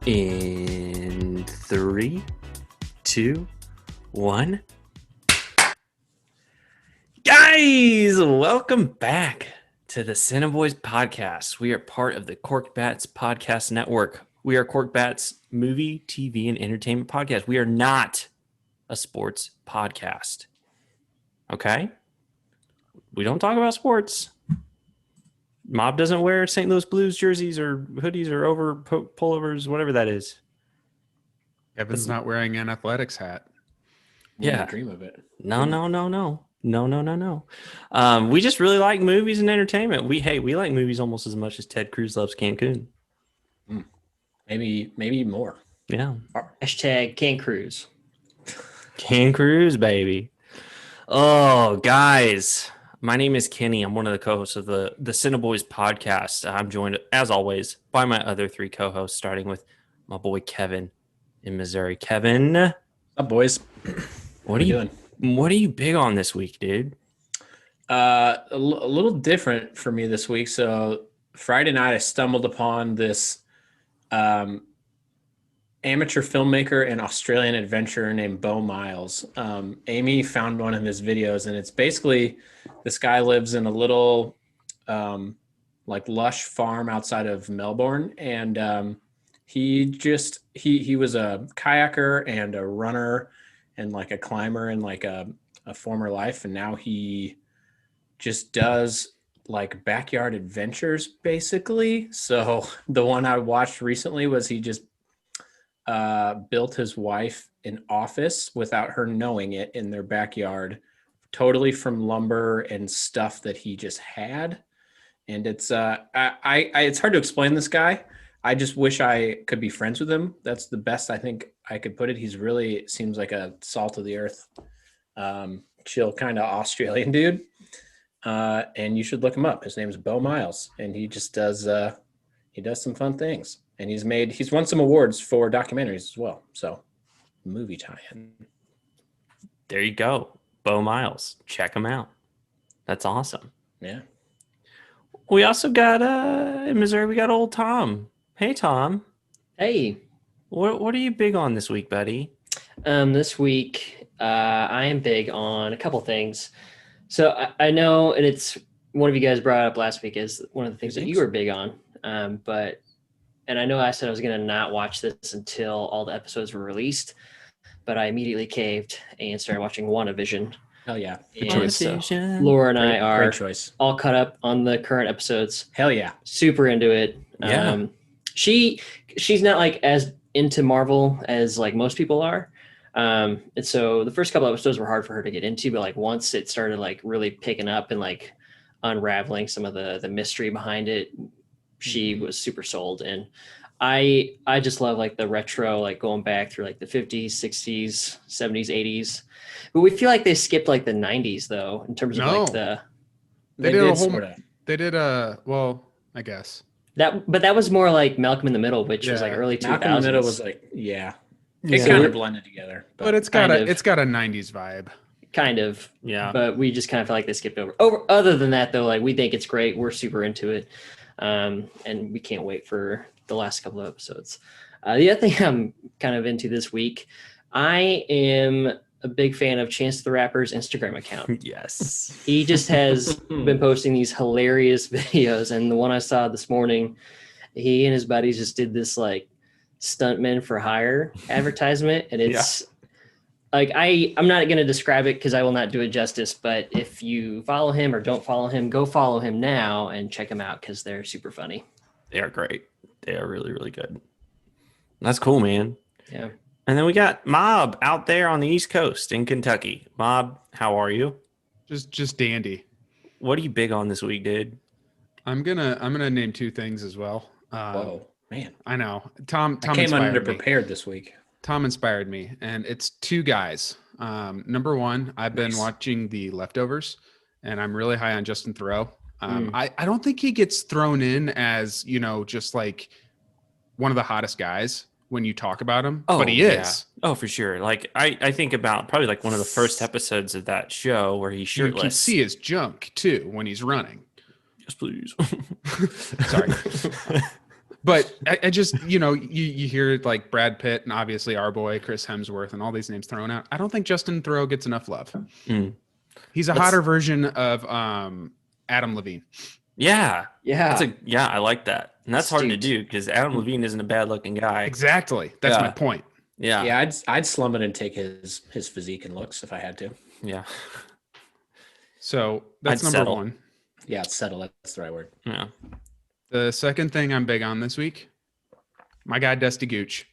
In 3, 2, 1. Guys, welcome back to the CineBoiz podcast. We are part of the Cork Bats podcast network. We are Cork Bats movie, TV, and entertainment podcast. We are not a sports podcast. Okay? We don't talk about sports. Mob doesn't wear St. Louis Blues jerseys or hoodies or pullovers, whatever that is. Kevin's not wearing an athletics hat. Yeah. Dream of it. No. We just really like movies and entertainment. We like movies almost as much as Ted Cruz loves Cancun. Maybe more. Yeah. Hashtag Can Cruise. Can Cruz, baby. Oh, guys. My name is Kenny. I'm one of the co-hosts of the CineBoiz podcast. I'm joined, as always, by my other three co-hosts, starting with my boy Kevin in Missouri. Kevin. What's up, boys? What are you doing? What are you big on this week, dude? A little different for me this week. So Friday night, I stumbled upon this amateur filmmaker and Australian adventurer named Beau Miles. Amy found one of his videos, and it's basically this guy lives in a little lush farm outside of Melbourne, and he was a kayaker and a runner and like a climber in like a former life, and now he just does like backyard adventures basically. So the one I watched recently was he just built his wife an office without her knowing it in their backyard, totally from lumber and stuff that he just had. And it's it's hard to explain this guy. I just wish I could be friends with him. That's the best I think I could put it. He's really seems like a salt of the earth, chill kind of Australian dude. And you should look him up. His name is Beau Miles, and he just does some fun things. And he's won some awards for documentaries as well. So movie tie-in. There you go. Beau Miles. Check him out. That's awesome. Yeah. We also got in Missouri, we got old Tom. Hey Tom. Hey. What are you big on this week, buddy? This week, I am big on a couple things. So I know, and it's one of you guys brought up last week is one of the things that you were big on. And I know I said I was going to not watch this until all the episodes were released, but I immediately caved and started watching WandaVision. Hell yeah. And so Laura and I are all caught up on the current episodes. Hell yeah. Super into it. Yeah. She's not like as into Marvel as like most people are. And so the first couple episodes were hard for her to get into, but like once it started like really picking up and like unraveling some of the mystery behind it, she was super sold. And I just love like the retro, like going back through like the 50s, 60s, 70s, 80s. But we feel like they skipped like the 90s though, in terms of like the. They did a whole. They did well, I guess. But that was more like Malcolm in the Middle, which was like early 2000s. Malcolm in the Middle was like, it kind of blended together. But it's got a 90s vibe. Kind of. Yeah. But we just kind of feel like they skipped over. Other than that though, like we think it's great. We're super into it. And we can't wait for the last couple of episodes. The other thing I'm kind of into this week, I am a big fan of Chance the Rapper's Instagram account. Yes. He just has been posting these hilarious videos. And the one I saw this morning, he and his buddies just did this like stuntmen for hire advertisement. And it's like, I'm not going to describe it because I will not do it justice. But if you follow him or don't follow him, go follow him now and check him out because they're super funny. They are great. They are really, really good. That's cool, man. Yeah. And then we got Mob out there on the East Coast in Kentucky. Mob, how are you? Just dandy. What are you big on this week, dude? I'm gonna name two things as well. Whoa, man! I know. Tom I came underprepared this week. Tom inspired me, and it's two guys. Number one, I've been watching The Leftovers, and I'm really high on Justin Theroux. I don't think he gets thrown in as just like one of the hottest guys when you talk about him, but he is. Oh, for sure. Like I think about probably like one of the first episodes of that show where he's shirtless. You can see his junk too when he's running. Yes, please. Sorry. But I just, you hear like Brad Pitt and obviously our boy Chris Hemsworth and all these names thrown out. I don't think Justin Theroux gets enough love. Mm. He's a hotter version of Adam Levine. Yeah. Yeah. I like that. And that's hard to Astute. do because Adam Levine isn't a bad looking guy. Exactly. That's Yeah. my point. Yeah. Yeah, I'd slum it and take his physique and looks if I had to. Yeah. So that's I'd number settle. one. Yeah, it's settle. That's the right word. Yeah. The second thing I'm big on this week, my guy Dusty Gooch.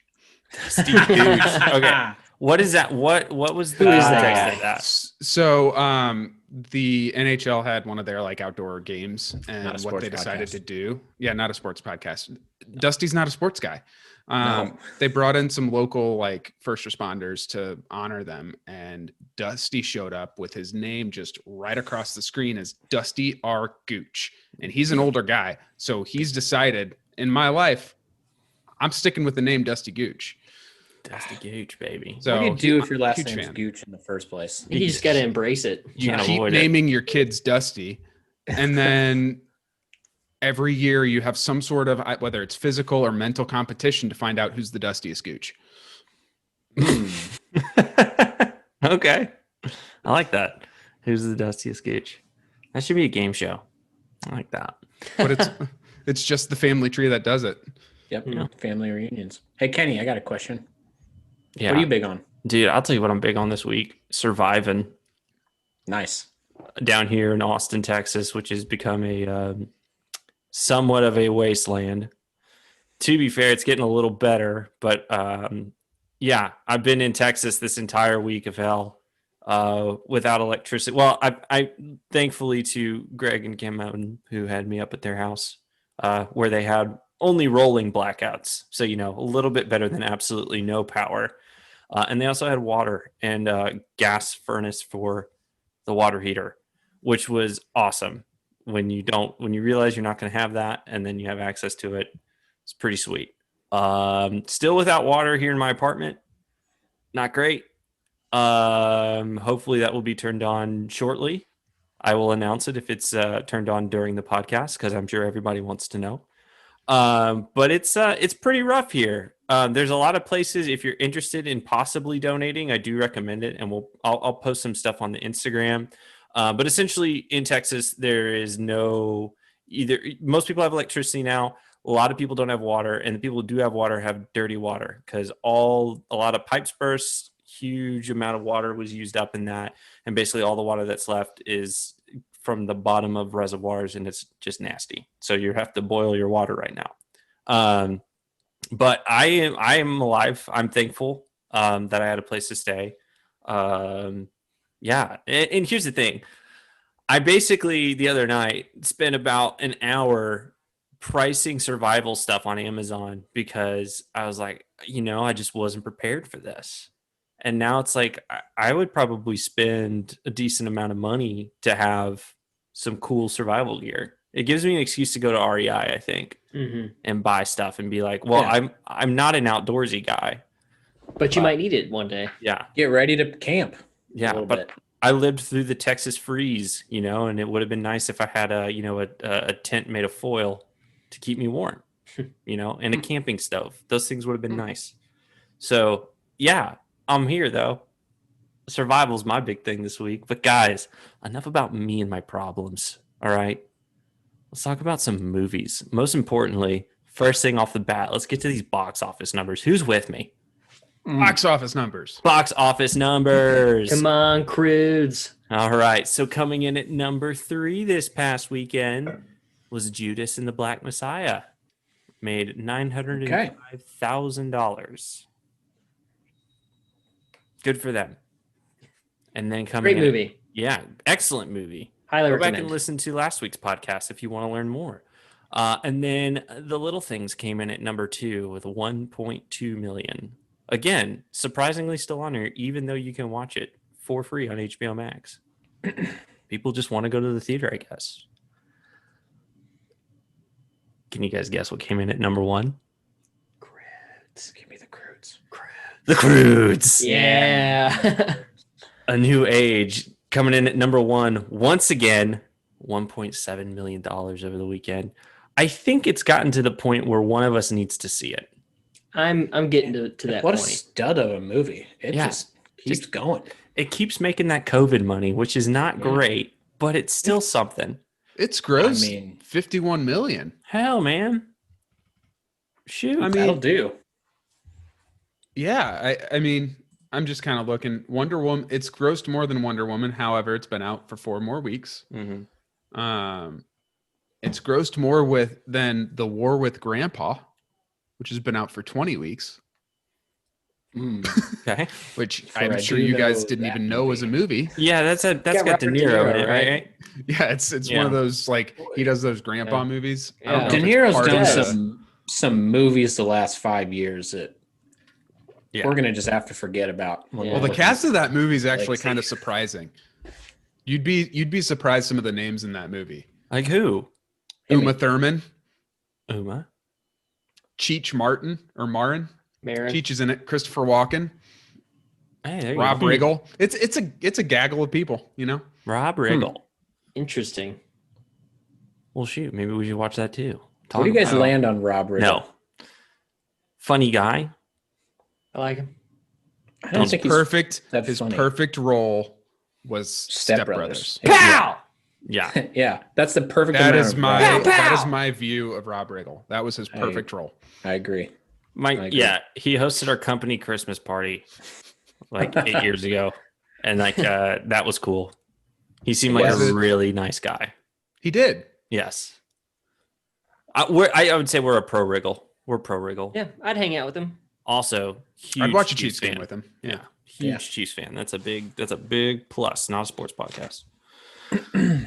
Steve Gooch. Okay. What is that? What was the Who is that context guy? of that? So the NHL had one of their like outdoor games, Not a and what sports they decided podcast. to do. Yeah, not a sports podcast. Dusty's not a sports guy. No. They brought in some local like first responders to honor them, and Dusty showed up with his name just right across the screen as Dusty R. Gooch. And he's an older guy, so he's decided in my life, I'm sticking with the name Dusty Gooch. Dusty Gooch, baby. So What do you do if your last huge name's fan. Gooch in the first place? You just got to embrace it. You Can't keep avoid it. naming your kids Dusty, and then every year you have some sort of, whether it's physical or mental competition to find out who's the dustiest Gooch. Okay. I like that. Who's the dustiest Gooch? That should be a game show. I like that. But it's just the family tree that does it. Yep. Yeah. Family reunions. Hey, Kenny, I got a question. Yeah. What are you big on? Dude, I'll tell you what I'm big on this week. Surviving Nice. down here in Austin, Texas, which has become a somewhat of a wasteland. To be fair, it's getting a little better, but yeah, I've been in Texas this entire week of hell without electricity. Well, I thankfully to Greg and Kim who had me up at their house where they had only rolling blackouts. So, a little bit better than absolutely no power. And they also had water and gas furnace for the water heater, which was awesome. When you realize you're not going to have that and then you have access to it, it's pretty sweet. Still without water here in my apartment. Not great. Hopefully that will be turned on shortly. I will announce it if it's turned on during the podcast because I'm sure everybody wants to know. But it's pretty rough here. There's a lot of places. If you're interested in possibly donating, I do recommend it, and I'll post some stuff on the Instagram. But essentially, in Texas, there is no most people have electricity now. A lot of people don't have water, and the people who do have water have dirty water because a lot of pipes burst. Huge amount of water was used up in that, and basically all the water that's left is from the bottom of reservoirs, and it's just nasty. So you have to boil your water right now. But I am alive. I'm thankful that I had a place to stay. Yeah, and here's the thing. I basically the other night spent about an hour pricing survival stuff on Amazon because I was like, I just wasn't prepared for this. And now it's like I would probably spend a decent amount of money to have some cool survival gear. It gives me an excuse to go to REI, I think, and buy stuff and be like, well, Yeah. I'm not an outdoorsy guy. But you might need it one day. Yeah. Get ready to camp. Yeah. little But bit. I lived through the Texas freeze, and it would have been nice if I had a tent made of foil to keep me warm, and a camping stove. Those things would have been nice. So yeah, I'm here though. Survival's my big thing this week. But guys, enough about me and my problems. All right. Let's talk about some movies. Most importantly, first thing off the bat, let's get to these box office numbers. Who's with me? Box office numbers. Box office numbers. Come on, Croods. All right. So coming in at number 3 this past weekend was Judas and the Black Messiah. Made $905,000. Good for them. And then coming Great in, movie. yeah, excellent movie. Highly Go back recommend. and listen to last week's podcast if you want to learn more. And then The Little Things came in at number 2 with 1.2 million. Again, surprisingly still on here, even though you can watch it for free on HBO Max. People just want to go to the theater, I guess. Can you guys guess what came in at number 1? Croods. Give me the Croods. The Croods. Yeah. A New Age coming in at number 1 once again, $1.7 million over the weekend. I think it's gotten to the point where one of us needs to see it. I'm getting to that What a point. stud of a movie. It Yeah. just keeps going. It keeps making that COVID money, which is not great, but it's still something. It's gross. I mean, 51 million. Hell, man. Shoot. I mean, that'll do. Yeah, I mean, I'm just kind of looking. Wonder Woman, it's grossed more than Wonder Woman. However, it's been out for 4 more weeks. It's grossed more than The War with Grandpa, which has been out for 20 weeks. Okay. Which I'm sure you guys didn't even know was a movie. Yeah, that's got De Niro in it, right? Yeah, it's one of those, like, he does those grandpa movies. I don't know De if it's Niro's part done of the- some movies the last 5 years that Yeah. we're gonna just have to forget about. When Well, we're the cast of that movie is actually Like, kind of surprising. You'd be surprised some of the names in that movie. Like who? Uma Thurman, Uma? Cheech Martin or Marin. Marin. Cheech is in it. Christopher Walken, Hey, there you Rob go. Riggle. It's a gaggle of people, you know. Rob Riggle. Interesting. Well, shoot, maybe we should watch that too. Where do you guys about- land on Rob Riggle? No. Funny guy. I like him. I don't His think he's perfect. that His funny. perfect role was Step Brothers. Brothers. Pow! Yeah. Yeah, that's the perfect. That amount is of my Rob Riggle. that is my view of Rob Riggle. That was his perfect role. I agree. I agree. Yeah, he hosted our company Christmas party like 8 years ago. And like that was cool. He seemed like Was a it? really nice guy. He did. Yes. I would say we're a pro Riggle. We're pro Riggle. Yeah, I'd hang out with him. Also, huge I'd watch a Chiefs Chiefs game fan. with him. Yeah. Yeah. Huge Yeah. Chiefs fan. That's a big plus, not a sports podcast.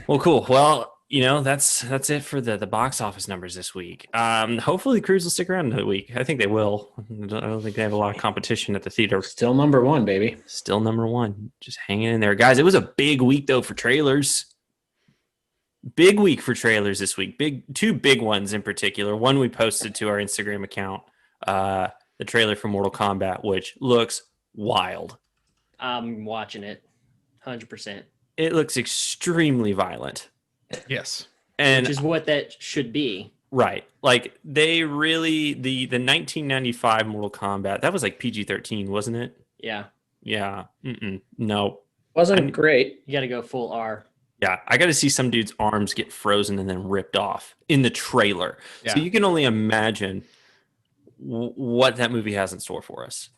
Well, cool. Well, that's it for the box office numbers this week. Hopefully Croods will stick around another week. I think they will. I don't think they have a lot of competition at the theater. Still number one, baby. Still number one. Just hanging in there. Guys, it was a big week though for trailers. Big week for trailers this week. Two big ones in particular. One we posted to our Instagram account. The trailer for Mortal Kombat, which looks wild. I'm watching it 100%, It looks extremely violent. Yes. And which is what that should be. right. Like they really the 1995 Mortal Kombat, that was like PG-13, wasn't it? Yeah, Yeah. No. Wasn't great. you got to go full R. Yeah, I got to see some dude's arms get frozen and then ripped off in the trailer. Yeah. So you can only imagine what that movie has in store for us.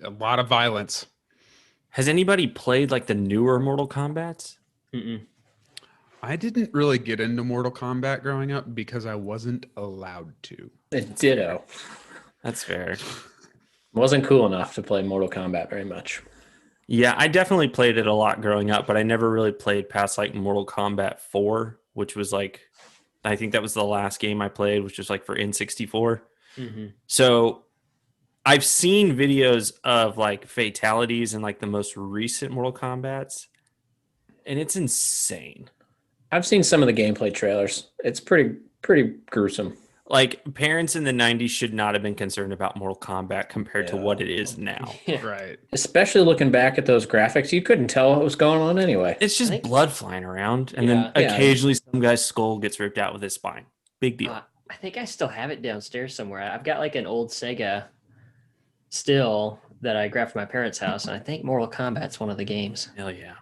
A lot of violence. Has anybody played like the newer Mortal Kombats? Mm-mm. I didn't really get into Mortal Kombat growing up because I wasn't allowed to. Ditto. That's fair. Wasn't cool enough to play Mortal Kombat very much. Yeah, I definitely played it a lot growing up, but I never really played past like Mortal Kombat 4, which was like, I think that was the last game I played, which was like for N64. Mm-hmm. So I've seen videos of like fatalities in like the most recent Mortal Kombats, and it's insane. I've seen some of the gameplay trailers. It's pretty gruesome. Like parents in the 90s should not have been concerned about Mortal Kombat compared to what it is now. Right. Especially looking back at those graphics, you couldn't tell what was going on anyway. It's just blood flying around, and then Yeah. occasionally some guy's skull gets ripped out with his spine. Big deal. I think I still have it downstairs somewhere. I've got like an old Sega still that I grabbed from my parents' house, and I think Mortal Kombat's one of the games. Hell yeah.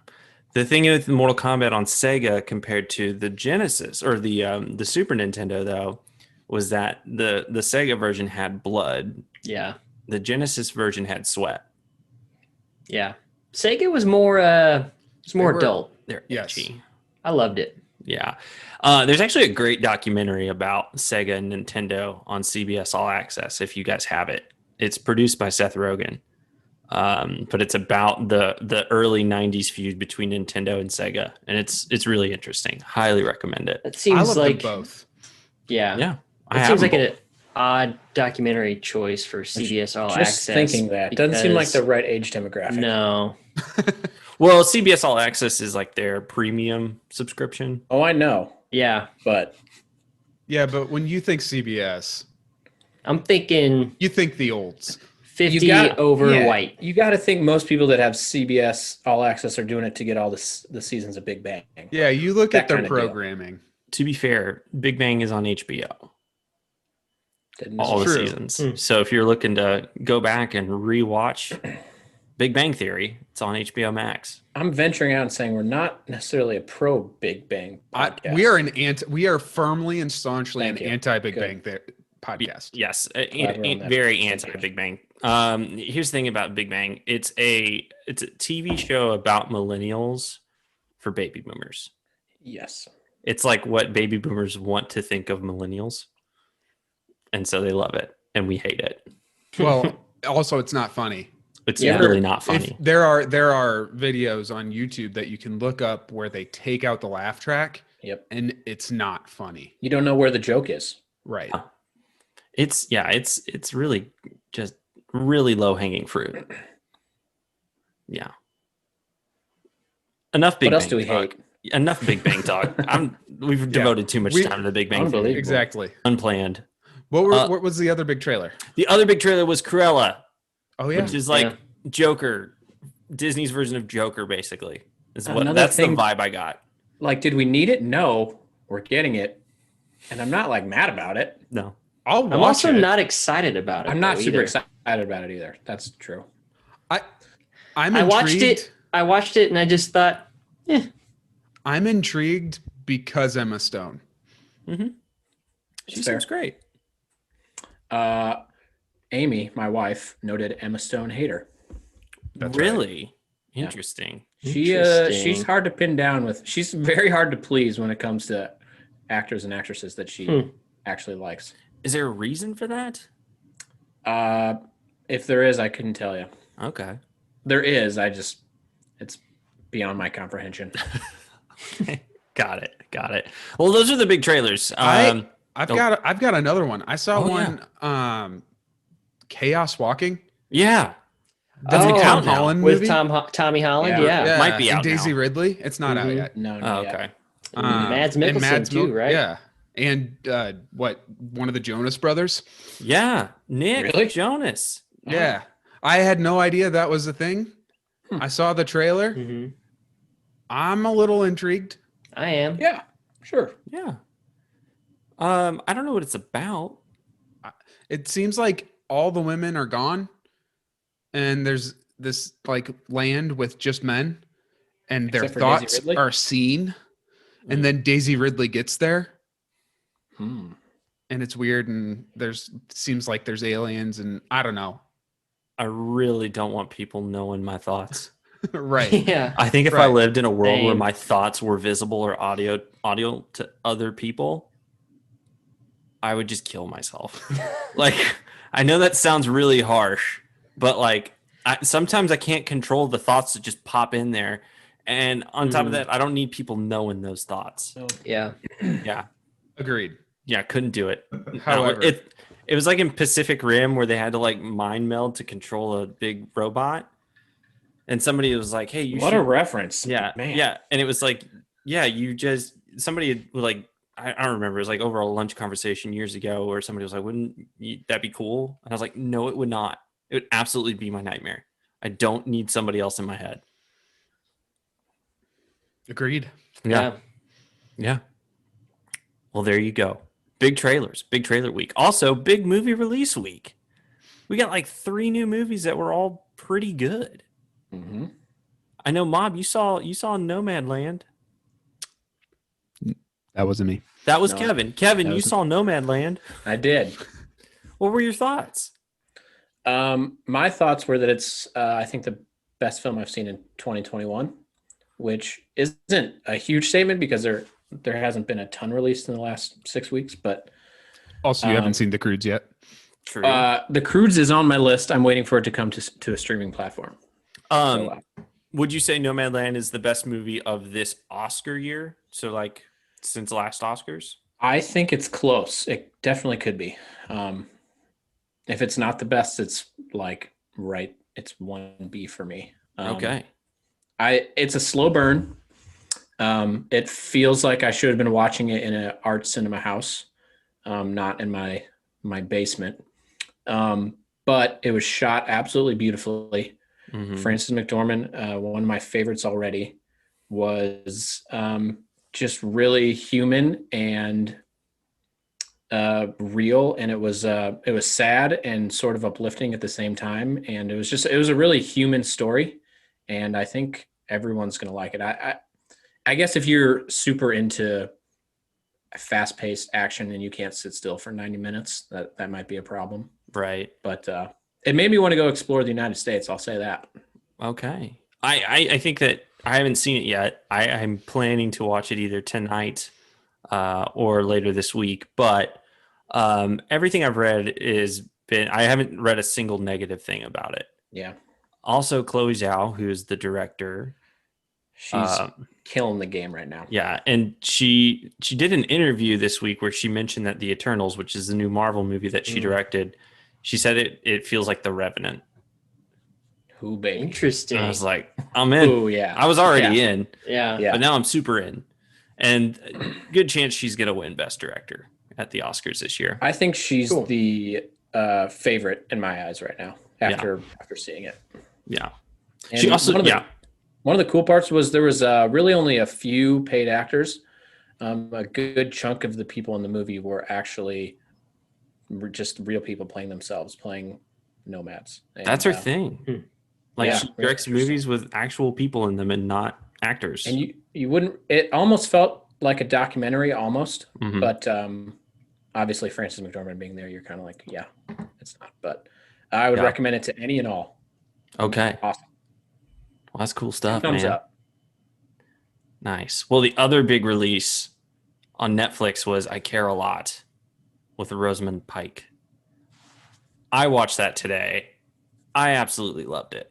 The thing with Mortal Kombat on Sega compared to the Genesis or the Super Nintendo though was that the Sega version had blood. Yeah, The Genesis version had sweat. yeah. Sega was more were- adult. They're Yes. edgy. I loved it. Yeah. There's actually a great documentary about Sega and Nintendo on CBS All Access if you guys have it. It's produced by Seth Rogen. But it's about the early 90s feud between Nintendo and Sega, and it's really interesting. Highly recommend it. It I seems love like them both. yeah. Yeah. It seems like an odd documentary choice for CBS All Just Access. thinking that doesn't seem like because- the right age demographic. No. Well, CBS All Access is like their premium subscription. Oh, I know, Yeah. but Yeah, but when you think CBS, I'm thinking you think the olds. 50 gotta- over yeah, white. You got to think most people that have CBS All Access are doing it to get all the seasons of Big Bang. Yeah, you look That at their kinda deal. programming. to be fair, Big Bang is on HBO. Didn't All the True. seasons. So if you're looking to go back and rewatch Big Bang Theory, it's on HBO Max. I'm venturing out and saying we're not necessarily a pro Big Bang podcast. We are firmly and staunchly Thank an you. anti-Big Good. Bang podcast. Yes, Glad we're on that very same anti page. Big Bang. Here's the thing about Big Bang: it's a TV show about millennials for baby boomers. Yes. It's like what baby boomers want to think of millennials, and so they love it, and we hate it. Well, also it's not funny. It's Yeah. really not If funny. there are videos on YouTube that you can look up where they take out the laugh track, Yep. and it's not funny. You don't know where the joke is. Right. It's really just really low hanging fruit. Yeah. Enough Big What else Bang do we talk. hate? Enough Big Bang talk. We've devoted too much time to the Big Bang Unbelievable. Theory. Exactly. Unplanned. What was the other big trailer? The other big trailer was Cruella, Oh yeah. which is like Yeah. Joker, Disney's version of Joker, basically. Another That's thing- the vibe I got. Like, did we need it? No, we're getting it. And I'm not like mad about it. No. I'll watch I'm also it. not excited about it. I'm not though, super either. excited about it either. That's true. I'm I watched intrigued. it. I watched it and I just thought, I'm intrigued because Emma Stone. She It's fair. seems great. Amy, my wife, noted Emma Stone hater. That's right. Really? Yeah. Interesting. She's Interesting. hard to pin down with. She's very hard to please when it comes to actors and actresses that she actually likes. Is there a reason for that? If there is, I couldn't tell you. Okay. There is. It's beyond my comprehension. Got it. Well, those are the big trailers. I've Oh. got another one. I saw Oh, one Chaos Walking. Yeah. That's Oh, a Tom out now. Holland with movie. Tommy Holland. Yeah. Yeah. Might be and out Daisy now. Ridley. It's not out Mhm. yet. No, Oh, not yet. okay. Mads and Mikkelsen too, Mil- right? Yeah. And one of the Jonas brothers? Yeah. Nick Really? Jonas. Yeah. I had no idea that was a thing. I saw the trailer. hmm I'm a little intrigued. I am. Yeah, sure. Yeah. I don't know what it's about. It seems like all the women are gone and there's this like land with just men and their Except for Daisy thoughts Ridley? are seen. And then Daisy Ridley gets there Hmm. and it's weird and seems like there's aliens and I don't know. I really don't want people knowing my thoughts. Right. Yeah. I think if I Right. lived in a world where Same. my thoughts were visible or audio to other people, I would just kill myself. Like, I know that sounds really harsh, but like sometimes I can't control the thoughts that just pop in there. And on top of Mhm. that, I don't need people knowing those thoughts. So, Yeah. Yeah. Agreed. Yeah. Couldn't do it. However, It was like in Pacific Rim where they had to like mind meld to control a big robot. And somebody was like, hey, you what should. a reference. Yeah, Man. yeah, and it was like, yeah, somebody was like, I don't remember. It was like over a lunch conversation years ago, where somebody was like, "Wouldn't that be cool?" And I was like, "No, it would not. It would absolutely be my nightmare. I don't need somebody else in my head." agreed. Yeah. Well, there you go. Big trailers, big trailer week. Also, big movie release week. We got like 3 new movies that were all pretty good. Mhm. I know, Mob, you saw Nomadland. That wasn't me. That was No, Kevin. Kevin, that you was- saw Nomadland. I did. What were your thoughts? My thoughts were that it's, I think, the best film I've seen in 2021, which isn't a huge statement because there hasn't been a ton released in the last 6 weeks. But Also, you haven't seen The Croods yet. True. The Croods is on my list. I'm waiting for it to come to a streaming platform. So, Would you say Nomadland is the best movie of this Oscar year? So, like, since last Oscars? I think it's close. It definitely could be. If it's not the best, it's like right. It's 1B for me. Okay. It's a slow burn. It feels like I should have been watching it in an art cinema house, not in my basement. But it was shot absolutely beautifully. Mhm. Frances McDormand, one of my favorites already, was just really human and real, and it was sad and sort of uplifting at the same time, and it was a really human story, and I think everyone's gonna like it. I guess if you're super into fast-paced action and you can't sit still for 90 minutes, that might be a problem. Right. But it made me want to go explore the United States. I'll say that. Okay. I think that I haven't seen it yet. I'm planning to watch it either tonight or later this week. But everything I've read I haven't read a single negative thing about it. Yeah. Also, Chloe Zhao, who's the director, she's killing the game right now. Yeah, and she did an interview this week where she mentioned that The Eternals, which is the new Marvel movie that she directed, she said it feels like The Revenant. Who, baby? Interesting. And I was like, I'm in. Oh yeah. I was already in. Yeah. But now I'm super in. And good chance she's going to win Best Director at the Oscars this year. I think she's the favorite in my eyes right now after seeing it. Yeah. And she also, one of the cool parts was there was really only a few paid actors. A good chunk of the people in the movie were actually just real people playing themselves, playing nomads. And, that's her thing. Like she directs really movies with actual people in them and not actors. And you wouldn't. It almost felt like a documentary, almost. Mhm. But obviously, Frances McDormand being there, you're kind of like, yeah, it's not. But I would recommend it to any and all. Okay. Awesome. Well, that's cool stuff, Thumbs man. up. Nice. Well, the other big release on Netflix was I Care a Lot with Rosamund Pike. I watched that today. I absolutely loved it.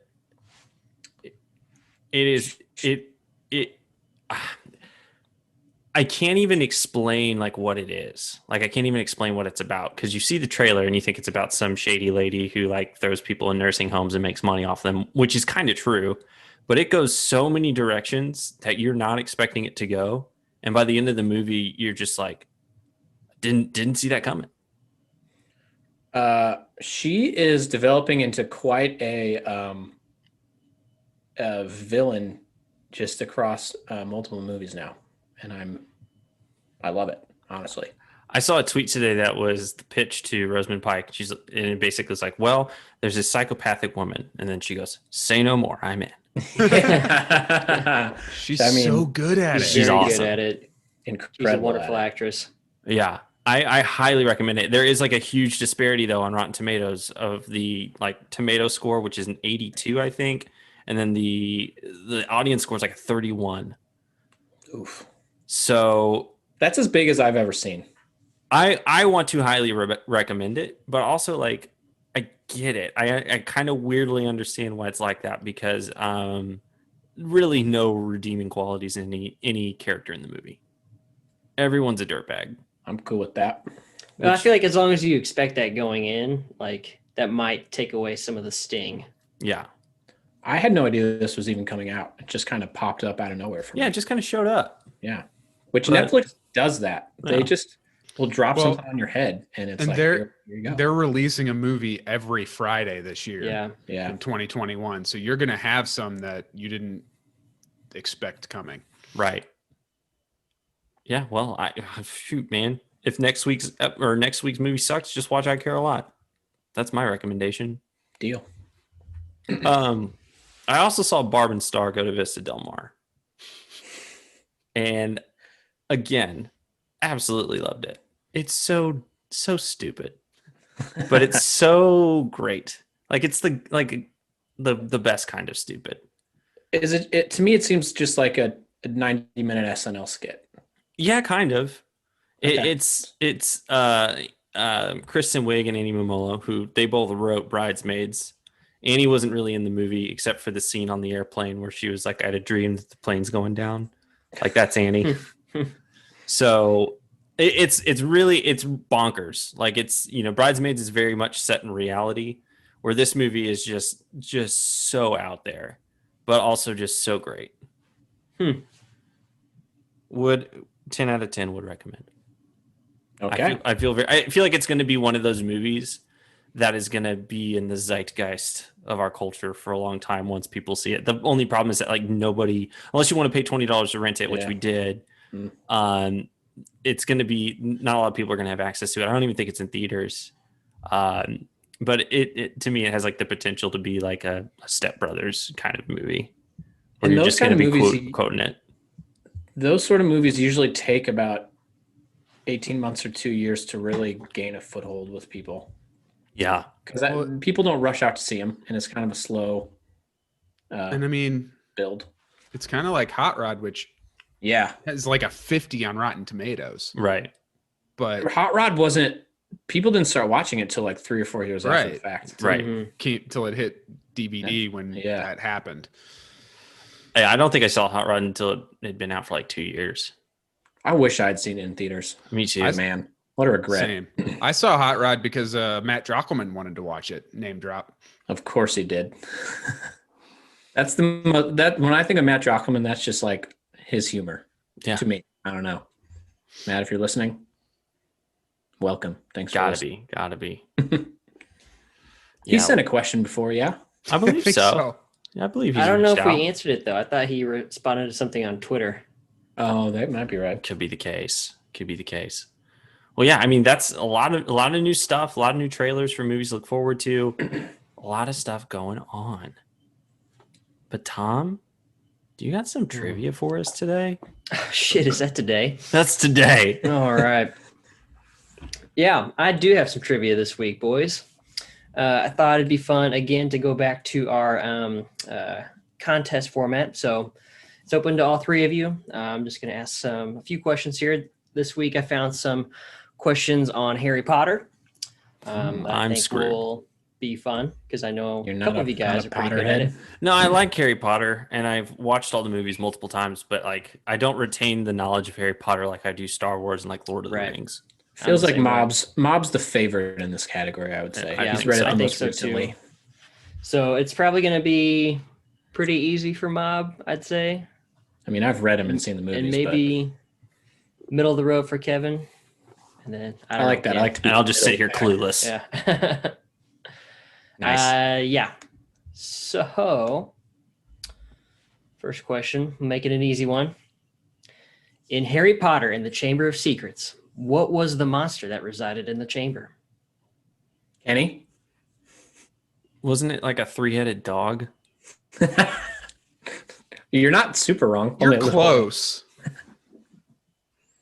I can't even explain like what it is. Like I can't even explain what it's about because you see the trailer and you think it's about some shady lady who like throws people in nursing homes and makes money off them, which is kind of true. But it goes so many directions that you're not expecting it to go. And by the end of the movie, you're just like, didn't see that coming. She is developing into quite a villain just across multiple movies now, and I love it, honestly. I saw a tweet today that was the pitch to Rosamund Pike. And it basically was like, well, there's this psychopathic woman, and then she goes, "Say no more, I'm in." She's so good at it. She's awesome. Good at it. Incredible. She's a wonderful actress. Yeah. I highly recommend it. There is like a huge disparity though on Rotten Tomatoes of the like tomato score, which is an 82, I think. And then the audience score is like a 31. Oof. So that's as big as I've ever seen. I want to highly recommend it, but also like I get it. I kind of weirdly understand why it's like that because really no redeeming qualities in any character in the movie. Everyone's a dirtbag. I'm cool with that. Well, I feel like as long as you expect that going in, like that might take away some of the sting. Yeah. I had no idea this was even coming out. It just kind of popped up out of nowhere for me. Yeah, it just kind of showed up. Yeah. Which Netflix does that. Yeah. They just will drop something on your head and it's like, here you go. They're releasing a movie every Friday this year. Yeah. In 2021. So you're going to have some that you didn't expect coming. Right. Yeah, well, shoot, man. If next week's movie sucks, just watch I Care a Lot. That's my recommendation. Deal. I also saw Barb and Star go to Vista Del Mar. And again, absolutely loved it. It's so stupid. But it's so great. Like it's the best kind of stupid. Is it to me it seems just like a 90-minute SNL skit. Yeah, kind of. Okay. It's Kristen Wiig and Annie Mumolo, who they both wrote Bridesmaids. Annie wasn't really in the movie except for the scene on the airplane where she was like, I had a dream that the plane's going down. Like that's Annie. So it's bonkers. Like it's, Bridesmaids is very much set in reality, where this movie is just so out there, but also just so great. Would 10 out of 10 would recommend. Okay. I feel like it's going to be one of those movies that is going to be in the zeitgeist of our culture for a long time once people see it. The only problem is that like nobody, unless you want to pay $20 to rent it, which we did, It's going to be not a lot of people are going to have access to it. I don't even think it's in theaters. But it to me, it has like the potential to be like a Step Brothers kind of movie. Where And you're those just going kind to of be movies, quoting it. those sort of movies usually take about 18 months or 2 years to really gain a foothold with people. Yeah. Because people don't rush out to see them, and it's kind of a slow And I mean, build. it's kind of like Hot Rod, which Yeah. has like a 50 on Rotten Tomatoes. Right. But Hot Rod wasn't, people didn't start watching it till like 3 or 4 years after the Right. fact. Right. Mhm. came till it hit DVD when Yeah. that happened. I don't think I saw Hot Rod until it had been out for like 2 years. I wish I'd seen it in theaters. Me too. Man, what a regret. Same. I saw Hot Rod because Matt Drockelman wanted to watch it. Name drop. Of course he did. That's that when I think of Matt Drockelman, that's just like his humor Yeah. to me. I don't know. Matt, if you're listening, welcome. Thanks for Gotta listening. be. Gotta be. He sent a question before, yeah? I believe think so. Yeah, I believe he's I don't know if reached out. we answered it though. I thought he responded to something on Twitter. Oh, that might be right. Could be the case. Could be the case. Well, yeah, I mean that's a lot of new stuff, a lot of new trailers for movies to look forward to, a lot of stuff going on. But Tom, do you got some trivia for us today? Shit, is that today? That's today. All right. Yeah, I do have some trivia this week, boys. I thought it'd be fun again to go back to our contest format. So it's open to all three of you. I'm just going to ask a few questions here. This week, I found some questions on Harry Potter. I think screwed. will be fun because I know You're a not couple of you guys not are a pretty good at it. Potterhead. No, I like Harry Potter, and I've watched all the movies multiple times, but like I don't retain the knowledge of Harry Potter like I do Star Wars and like Lord of the Right. Rings. Feels I'm the like same way. Mob's the favorite in this category, I would say. I He's think read so. it I the think most so, recently. too. So it's probably going to be pretty easy for Mob, I'd say. I mean, I've read him and seen the movies. And maybe middle of the road for Kevin. And then I don't like know, that. Ken. I like to be And I'll just sit here middle back. clueless. Yeah. Nice. Yeah. So, first question, make it an easy one. In Harry Potter and the Chamber of Secrets, what was the monster that resided in the chamber? Kenny? Wasn't it like a 3-headed dog? You're not super wrong. You're Only a little. close.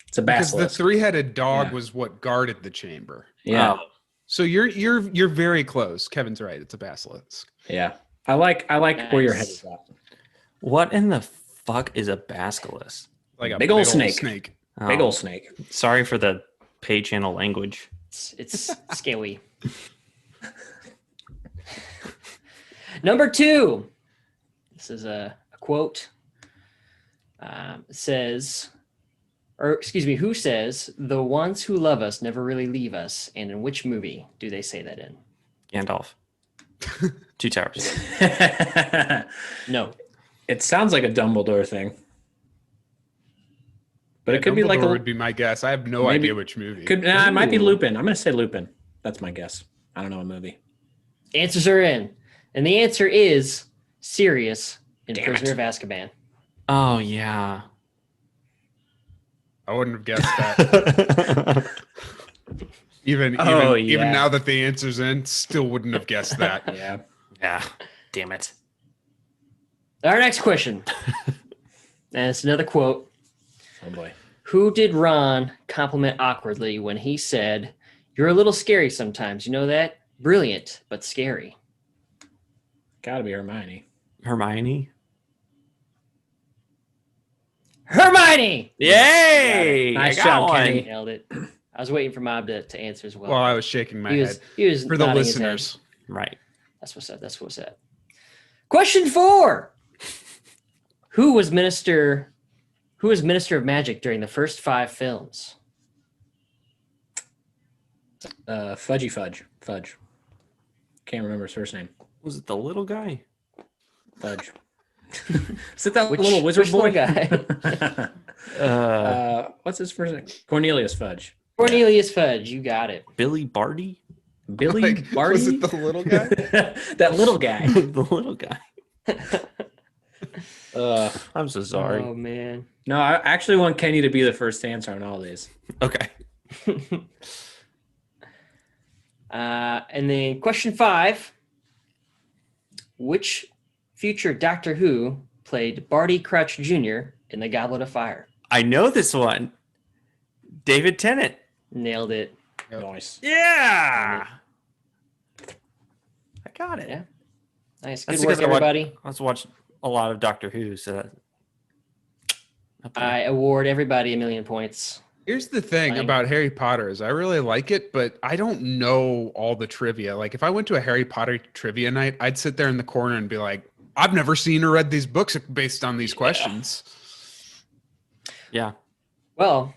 It's a Because the basilisk. three-headed dog Yeah. was what guarded the chamber. Yeah. Oh, So you're very close. Kevin's right. It's a basilisk. Yeah. I like where your head Nice. is at. what in the fuck is a basilisk? Like a Big ol' snake. Big Oh, old snake. Sorry for the pay channel language. It's scary. Number 2. This is a quote. It says, or excuse me, who says, "The ones who love us never really leave us," and in which movie do they say that in? Gandalf. Two Towers. No. It sounds like a Dumbledore thing. But it could be like Dumbledore a would be my guess. I have no maybe- idea which movie. it might be Ooh. Lupin. I'm gonna say Lupin. That's my guess. I don't know a movie. Answers are in. And the answer is Sirius in Damn Prisoner it. of Azkaban. Oh yeah. I wouldn't have guessed that. even yeah. now that the answer's in, still wouldn't have guessed that. Yeah. Yeah. Damn it. Our next question. And it's another quote. Oh boy. Who did Ron compliment awkwardly when he said, "You're a little scary sometimes, you know that? Brilliant, but scary." Gotta be Hermione. Hermione. Hermione! Yay! Nice I got job, one. Kenny. Nailed it. I was waiting for Mob to answer as well. Well, I was shaking my he head. was For the nodding his head. listeners, Right. That's what's up. That's what's up. Question 4. Who was Minister of Magic during the first 5 films? Fudge. Can't remember his first name. Was it the little guy? Fudge. Is it that Which- little wizard which boy little guy? What's his first name? Cornelius Fudge. Cornelius Fudge, you got it. Billy Barty? Billy like, Barty? was it the little guy? That little guy. The little guy. I'm so sorry. Oh man. No, I actually want Kenny to be the first answer on all these. Okay. And then question 5. Which future Doctor Who played Barty Crouch Jr. in The Goblet of Fire? I know this one. David Tennant. Nailed it. Yep. Nice. Yeah. I got it. Yeah. Nice. Good That's work, because I everybody. also watched a lot of Doctor Who, so that. I award everybody 1,000,000 points. Here's the thing Fine. about Harry Potter is I really like it, but I don't know all the trivia. Like if I went to a Harry Potter trivia night, I'd sit there in the corner and be like, I've never seen or read these books based on these questions. Yeah. Well,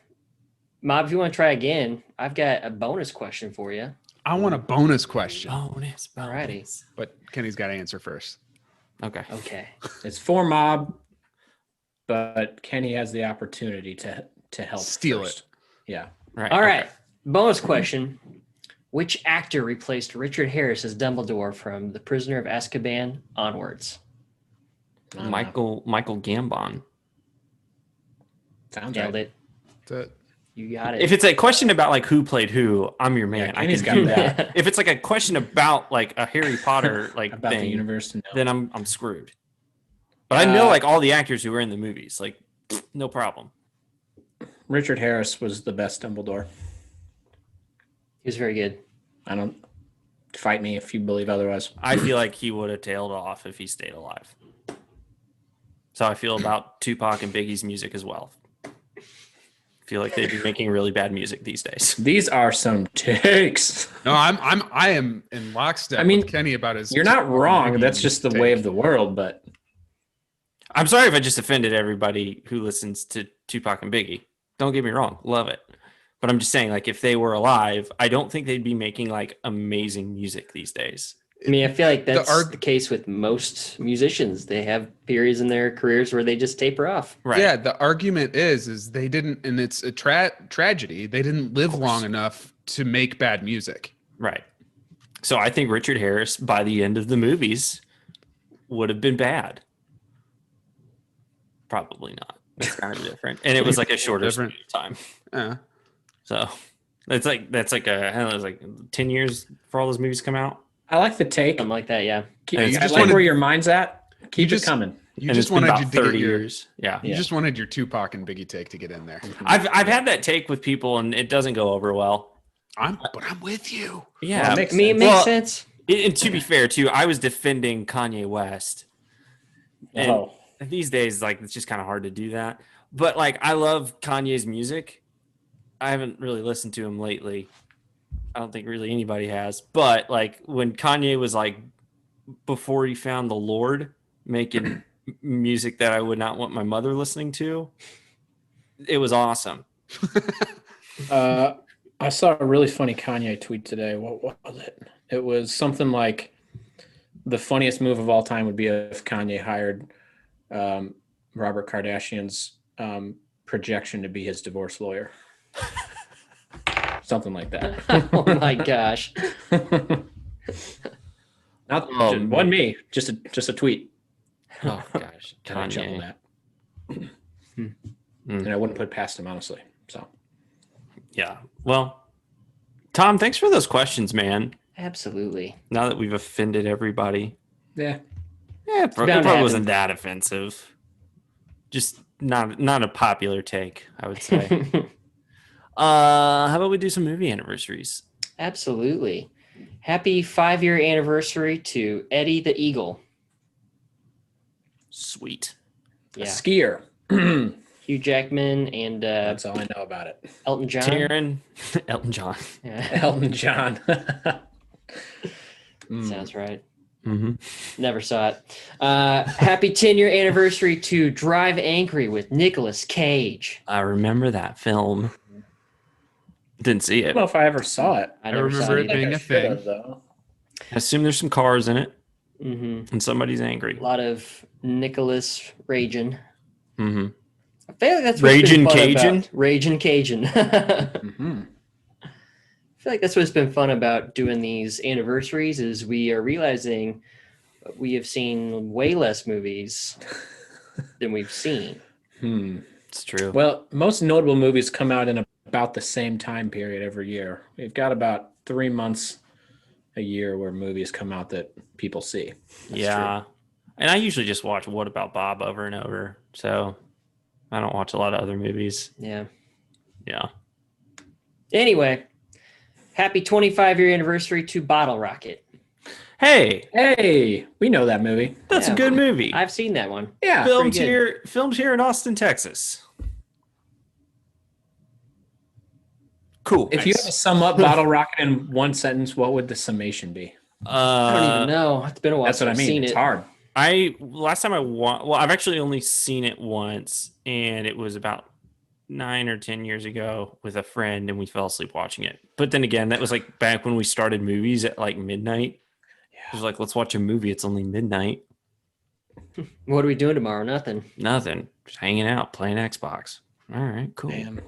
Mob, if you want to try again, I've got a bonus question for you. I want a bonus question, Bonus. Alrighty. but Kenny's got to answer first. Okay. Okay. It's for Mob, but Kenny has the opportunity to help Steal first. Yeah. Right. All right. Bonus question. Which actor replaced Richard Harris as Dumbledore from The Prisoner of Azkaban onwards? I don't know. Michael Gambon. Sounds Nailed right. it. That's it. You got it. If it's a question about like who played who, I'm your man. Yeah, I Kenny's can got do that. that. If it's like a question about like a Harry Potter like About the thing, universe. No. then I'm screwed. But I know like all the actors who were in the movies, like no problem. Richard Harris was the best Dumbledore. He was very good. I don't fight me if you believe otherwise. I feel like he would have tailed off if he stayed alive. So I feel about Tupac and Biggie's music as well. I feel like they'd be making really bad music these days. These are some takes. No, I am in lockstep. I mean, with Kenny about his. You're not wrong. That's just the way of the world. But I'm sorry if I just offended everybody who listens to Tupac and Biggie. Don't get me wrong, love it. But I'm just saying, like, if they were alive, I don't think they'd be making like amazing music these days. I mean, I feel like that's the case with most musicians. They have periods in their careers where they just taper off. Right. Yeah, the argument is they didn't, and it's a tragedy. They didn't live long enough to make bad music. Right. So I think Richard Harris, by the end of the movies, would have been bad. Probably not. It's kind of different, and it was like a shorter Different. time. Yeah. So that's like I don't know, it was like 10 years for all those movies come out. I like the take. Something like that, yeah. I you just like wanted- where your mind's at. Keep just- it coming. You And just it's been wanted about you to 30 get your, years. Yeah. You just wanted your Tupac and Biggie take to get in there. I've had that take with people, and it doesn't go over well. But I'm with you. Yeah. Well, I mean, it makes Well, sense. And to be fair, too, I was defending Kanye West. And Oh, these days, like, it's just kind of hard to do that. But, like, I love Kanye's music. I haven't really listened to him lately. I don't think really anybody has. But, like, when Kanye was, like, before he found the Lord, making music that I would not want my mother listening to, it was awesome. I saw a really funny Kanye tweet today. What was it? It was something like the funniest move of all time would be if Kanye hired Robert Kardashian's projection to be his divorce lawyer. Something like that. Oh my gosh. Not Oh, one me, just a tweet. Oh, gosh. That I chuckled Kanye. at. And I wouldn't put it past him, honestly. So Yeah. Well, Tom, thanks for those questions, man. Absolutely. Now that we've offended everybody. yeah. Yeah, it bound to probably happen. wasn't that offensive. Just not a popular take, I would say. How about we do some movie anniversaries? Absolutely. Happy 5-year anniversary to Eddie the Eagle. Sweet. A Yeah. skier. Hugh Jackman and That's all I know about it. Elton John. Taryn, Elton John. Yeah. Elton John. Sounds right. Mm-hmm. Never saw it. Happy 10-year anniversary to Drive Angry with Nicolas Cage. I remember that film. Didn't see I it. don't know if I ever saw it. I never remember saw it it either. being I a should thing. have, though. I assume there's some cars in it Mm-hmm. and somebody's angry. A lot of Nicholas Ragin. Mm-hmm. I feel like that's what's been Ragin' fun Cajun? about Ragin' Cajun. Mhm. I feel like that's what's been fun about doing these anniversaries is we are realizing we have seen way less movies than we've seen. It's true. Well, most notable movies come out in about the same time period every year. We've got about 3 months a year where movies come out that people see. That's yeah. And I usually just watch What About Bob over and over. So I don't watch a lot of other movies. Yeah. Yeah. Anyway, happy 25-year anniversary to Bottle Rocket. Hey, Hey, we know that movie. that's Yeah. a good movie. I've seen that one. Yeah. filmed pretty good. here in Austin, Texas. Cool. If you had to sum up Bottle Rocket in one sentence, what would the summation be? I don't even know. It's been a while That's what I since I've mean. seen It's it. hard. Last time I've actually only seen it once, and it was about 9 or 10 years ago with a friend, and we fell asleep watching it. But then again, that was like back when we started movies at like midnight. It was like, let's watch a movie. It's only midnight. What are we doing tomorrow? Nothing. Nothing. Just hanging out, playing Xbox. All right, cool. Man.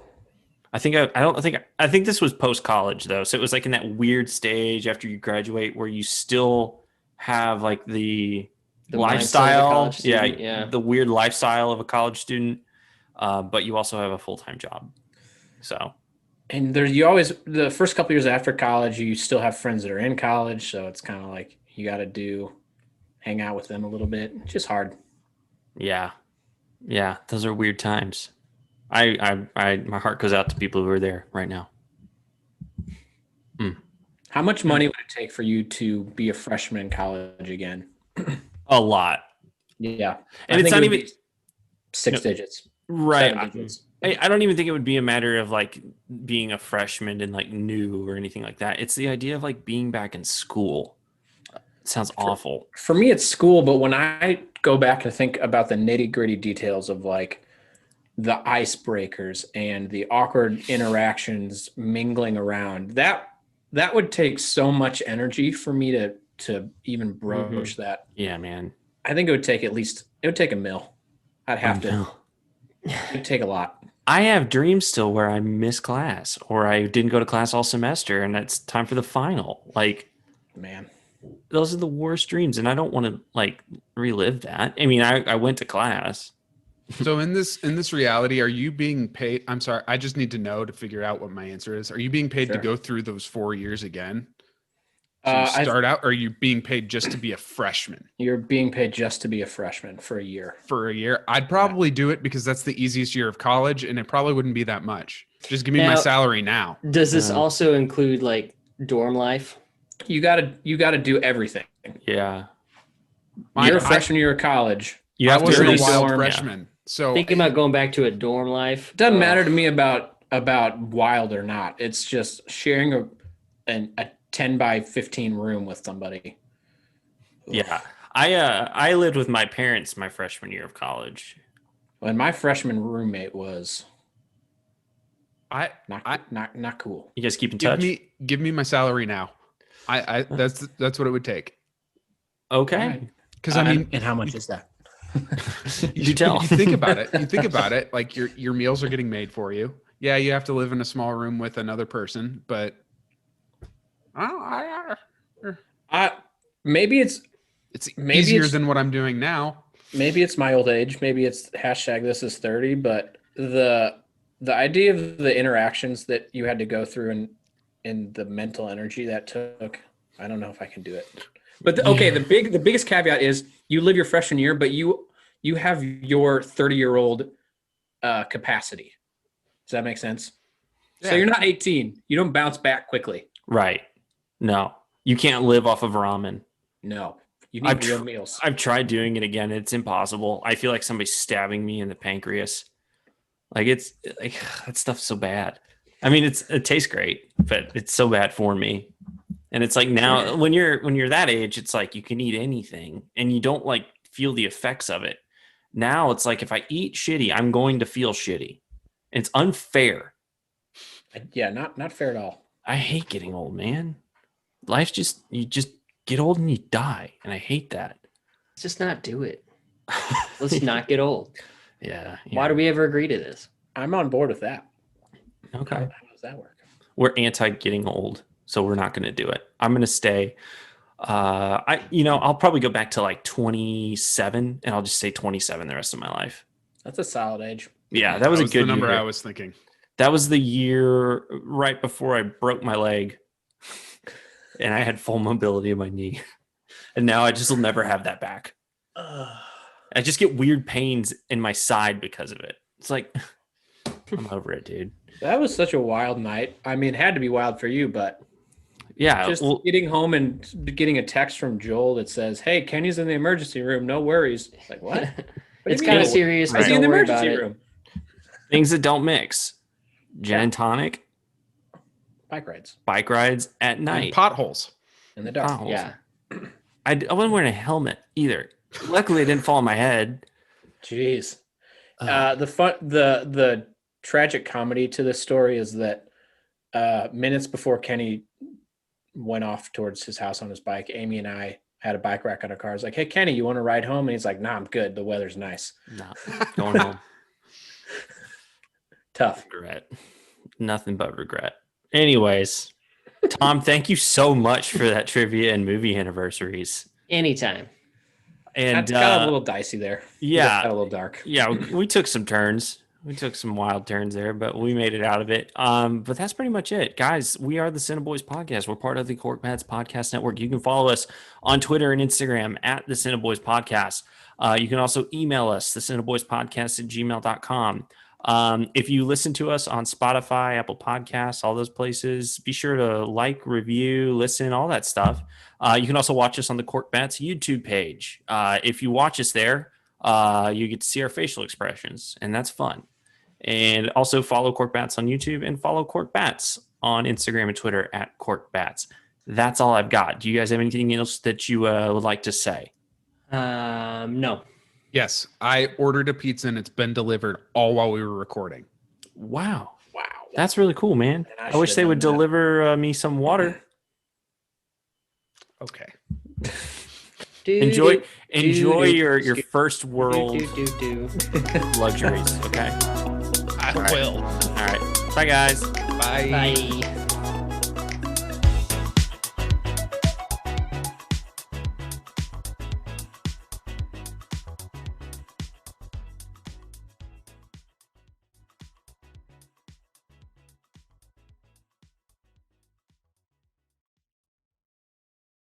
I think this was post college though, so it was like in that weird stage after you graduate where you still have like the The mindset of a lifestyle, college student, yeah. the weird lifestyle of a college student, but you also have a full-time job. So And the first couple years after college, you still have friends that are in college. So it's kind of like you got to hang out with them a little bit. It's just hard. yeah, those are weird times. My heart goes out to people who are there right now. How much money would it take for you to be a freshman in college again? A lot. Yeah. And I it's think not it would even be 6 digits. right. 7 digits. I don't even think it would be a matter of like being a freshman and like new or anything like that. It's the idea of like being back in school. It sounds awful. For me, it's school, but when I go back and think about the nitty gritty details of like the icebreakers and the awkward interactions mingling around, that would take so much energy for me to even broach that. Yeah, man. I think it would take a mil. I'd have to. It would take a lot. I have dreams still where I miss class or I didn't go to class all semester and it's time for the final. Like, Man. those are the worst dreams. And I don't want to like relive that. I mean, I went to class. So in this reality, are you being paid? I'm sorry, I just need to know to figure out what my answer is. Are you being paid to Sure. go through those 4 years again? I- To start out, or are you being paid just to be a freshman You're being paid just to be a freshman for a year. for a year? I'd probably do it because that's the easiest year of college, and it probably wouldn't be that much. Just give me my Now- salary now. Does this also include like dorm life? You gotta do everything. Yeah. You're a freshman year of college. You I have to wasn't really a wild dorm, freshman, so Thinking about going back to a dorm life. It doesn't matter to me about wild or not. It's just sharing a 10 by 15 room with somebody. Yeah. I lived with my parents my freshman year of college. And my freshman roommate was I not cool. You guys keep in touch? give me my salary now. I that's what it would take. Okay. Because I mean, and how much is that? You tell. You think about it. You think about it. Like your meals are getting made for you. Yeah, you have to live in a small room with another person, but Maybe it's easier than what I'm doing now. maybe it's my old age. Maybe it's hashtag this is 30. But the idea of the interactions that you had to go through and the mental energy that took, I don't know if I can do it. But the biggest caveat is you live your freshman year, but you have your 30-year-old capacity. Does that make sense? Yeah. So you're not 18. You don't bounce back quickly. Right. No. You can't live off of ramen. No. You need real meals. I've tried doing it again. It's impossible. I feel like somebody's stabbing me in the pancreas. Like it's like that stuff's so bad. I mean, it tastes great, but it's so bad for me. And it's like now when you're that age, it's like you can eat anything and you don't like feel the effects of it. Now it's like if I eat shitty, I'm going to feel shitty. It's unfair. Yeah, not fair at all. I hate getting old, man. Life's just you just get old and you die, and I hate that. Let's just not do it. Let's not get old. Yeah. Why do we ever agree to this? I'm on board with that. Okay. How does that work? We're anti getting old, so we're not going to do it. I'm going to stay. I'll probably go back to like 27, and I'll just say 27 the rest of my life. That's a solid age. Yeah, that was a good the number year. I was thinking. That was the year right before I broke my leg, and I had full mobility in my knee, and now I just will never have that back. I just get weird pains in my side because of it. It's like I'm over it, dude. That was such a wild night. I mean, it had to be wild for you, but Yeah, just getting home and getting a text from Joel that says, "Hey, Kenny's in the emergency room. No worries." Like what? It's kind of serious. Why is he in the emergency room? things that don't mix: gin and tonic, Bike rides bike rides at night, And potholes. in the dark. potholes. Yeah. I wasn't wearing a helmet either. Luckily, it didn't fall on my head. Jeez. The tragic comedy to this story is that minutes before Kenny went off towards his house on his bike, Amy and I had a bike rack on our car. I was like, "Hey, Kenny, you want to ride home?" And he's like, "Nah, I'm good. The weather's nice." No, going home. Tough. Regret. Nothing but regret. Anyways, Tom, thank you so much for that trivia and movie anniversaries. Anytime. And That got a little dicey there. yeah, Got a little dark. yeah, we took some turns. We took some wild turns there, but we made it out of it. But that's pretty much it, guys. We are the CineBoiz podcast. We're part of the Cork Bats Podcast Network. You can follow us on Twitter and Instagram at the CineBoiz Podcast. You can also email us, the CineBoiz Podcast at gmail.com. If you listen to us on Spotify, Apple Podcasts, all those places, be sure to like, review, listen, all that stuff. You can also watch us on the Cork Bats YouTube page. If you watch us there, you get to see our facial expressions, and that's fun. And also follow Cork Bats on YouTube and follow Cork Bats on Instagram and Twitter at Cork Bats. That's all I've got. Do you guys have anything else that you would like to say? No. Yes, I ordered a pizza and it's been delivered all while we were recording. Wow. Wow. That's really cool, man. And I wish should've they done would that. deliver me some water. Okay. Enjoy do, your do, first world do. luxuries, okay? I All right. will. All right. Bye, guys. Bye. Bye.